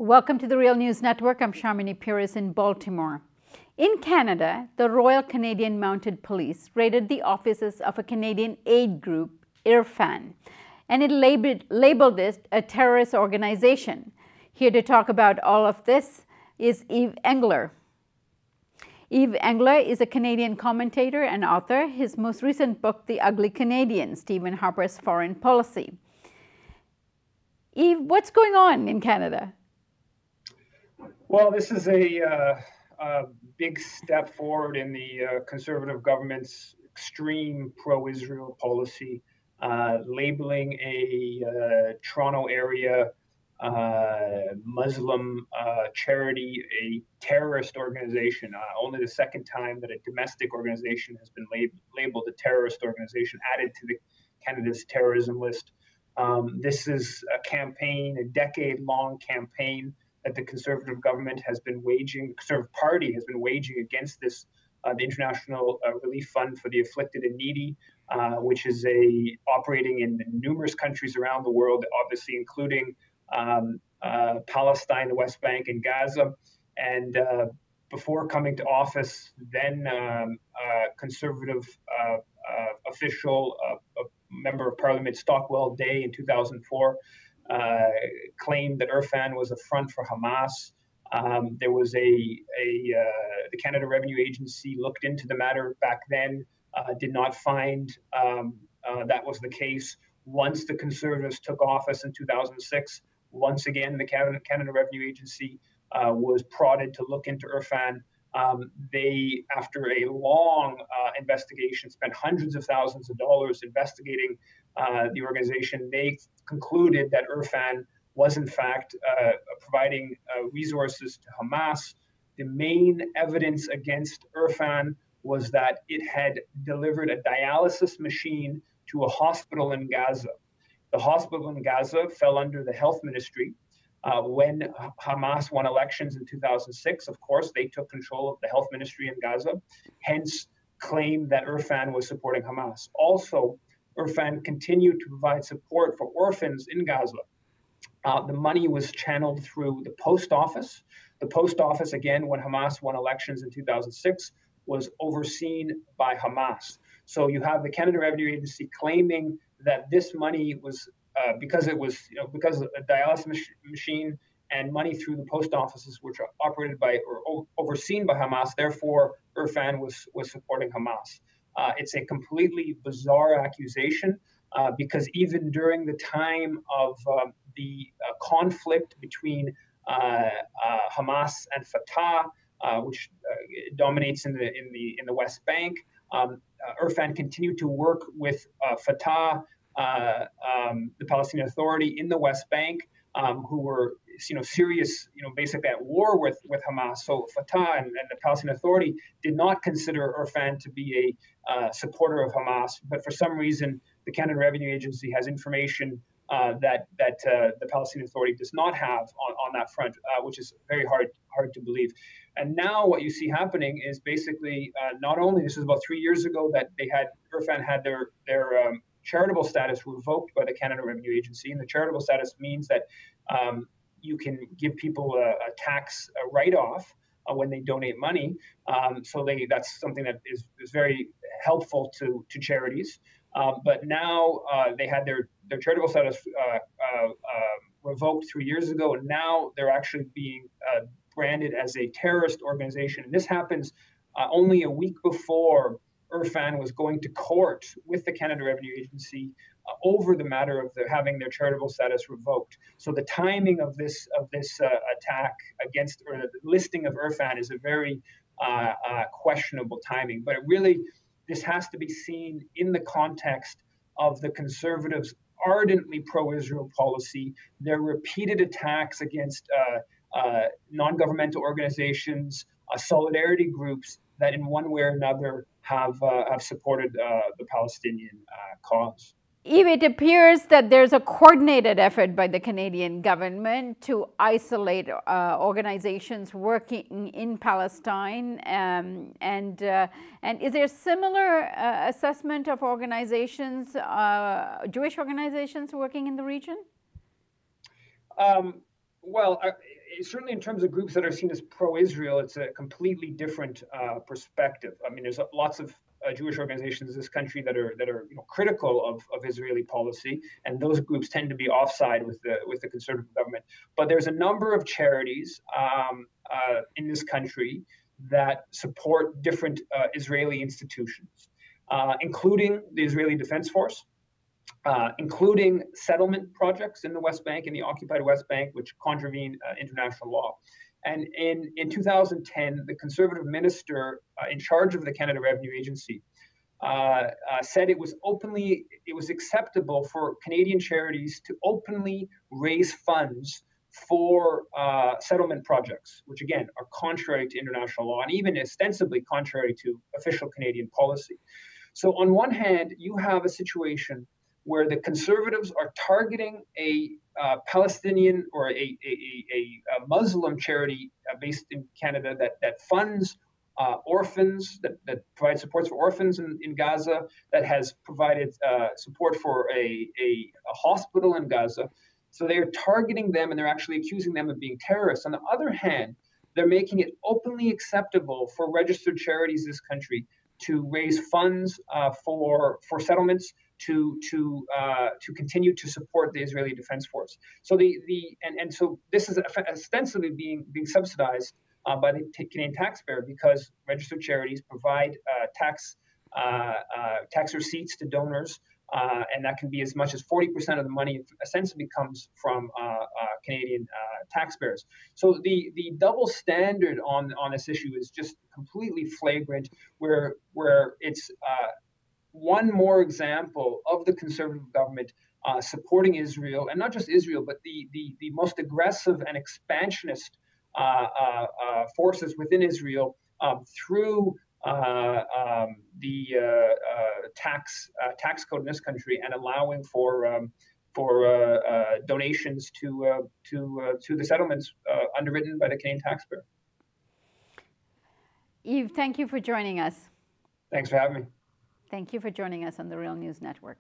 Welcome to the Real News Network. I'm Sharmini Pires in Baltimore. In Canada, the Royal Canadian Mounted Police raided the offices of a Canadian aid group, Orphans, and it labeled it a terrorist organization. Here to talk about all of this is Yves Engler. Yves Engler is a Canadian commentator and author. His most recent book, The Ugly Canadian, Stephen Harper's Foreign Policy. Yves, what's going on in Canada? Well, this is a big step forward in the Conservative government's extreme pro-Israel policy, labeling a Toronto area Muslim charity a terrorist organization. Only the second time that a domestic organization has been labeled a terrorist organization, added to Canada's terrorism list. This is a campaign, a decade-long campaign that the Conservative government has been waging, the Conservative Party has been waging against this, the International Relief Fund for the Afflicted and Needy, which is operating in numerous countries around the world, obviously including Palestine, the West Bank, and Gaza. And before coming to office, then Conservative official, a member of Parliament, Stockwell Day in 2004, claimed that Orphans was a front for Hamas. There was the Canada Revenue Agency looked into the matter back then, did not find that was the case. Once the Conservatives took office in 2006, once again, the Canada Revenue Agency was prodded to look into Orphans. They, after a long investigation, spent hundreds of thousands of dollars investigating the organization. They concluded that Orphans was in fact providing resources to Hamas. The main evidence against Orphans was that it had delivered a dialysis machine to a hospital in Gaza. The hospital in Gaza fell under the health ministry. When Hamas won elections in 2006, of course, they took control of the health ministry in Gaza, hence claimed that Orphans was supporting Hamas. Also, Orphans continued to provide support for orphans in Gaza. The money was channeled through the post office. The post office, again, when Hamas won elections in 2006, was overseen by Hamas. So you have the Canada Revenue Agency claiming that this money was because it was, because a dialysis machine and money through the post offices, which are operated by or overseen by Hamas, therefore Orphans was supporting Hamas. It's a completely bizarre accusation because even during the time of the conflict between Hamas and Fatah, which dominates in the West Bank, Orphans continued to work with Fatah, the Palestinian Authority in the West Bank, who were, serious, basically at war with Hamas. So Fatah and the Palestinian Authority did not consider Orphans to be a supporter of Hamas, but for some reason, the Canada Revenue Agency has information that the Palestinian Authority does not have on that front, which is very hard to believe. And now what you see happening is basically not only, this is about 3 years ago that Orphans had their charitable status revoked by the Canada Revenue Agency, and the charitable status means that you can give people a tax write-off when they donate money. So that's something that is very helpful to charities. But now they had their charitable status revoked 3 years ago, and now they're actually being branded as a terrorist organization. And this happens only a week before Orphans was going to court with the Canada Revenue Agency over the matter of having their charitable status revoked. So the timing of this attack against, or the listing of Orphans, is a very questionable timing. But this has to be seen in the context of the Conservatives' ardently pro-Israel policy, their repeated attacks against non-governmental organizations, solidarity groups that in one way or another have supported the Palestinian cause. Yves, it appears that there's a coordinated effort by the Canadian government to isolate organizations working in Palestine, and is there a similar assessment of organizations, Jewish organizations working in the region? Well, certainly in terms of groups that are seen as pro-Israel, it's a completely different perspective. I mean, there's lots of Jewish organizations in this country that are critical of Israeli policy, and those groups tend to be offside with the conservative government. But there's a number of charities in this country that support different Israeli institutions, including the Israeli Defense Force. Including settlement projects in the West Bank, in the occupied West Bank, which contravene international law. And in 2010, the conservative minister in charge of the Canada Revenue Agency said it was acceptable for Canadian charities to openly raise funds for settlement projects, which again are contrary to international law and even ostensibly contrary to official Canadian policy. So on one hand, you have a situation where the conservatives are targeting a Palestinian or a Muslim charity based in Canada that funds orphans, that provides supports for orphans in Gaza, that has provided support for a hospital in Gaza. So they are targeting them and they're actually accusing them of being terrorists. On the other hand, they're making it openly acceptable for registered charities in this country to raise funds for settlements, to continue to support the Israeli Defense Force. So so this is ostensibly being subsidized by the Canadian taxpayer, because registered charities provide tax receipts to donors, and that can be as much as 40% of the money ostensibly comes from Canadian taxpayers. So the double standard on this issue is just completely flagrant, where it's one more example of the conservative government supporting Israel, and not just Israel, but the most aggressive and expansionist forces within Israel through the tax code in this country, and allowing for donations to the settlements underwritten by the Canadian taxpayer. Yves, thank you for joining us. Thanks for having me. Thank you for joining us on the Real News Network.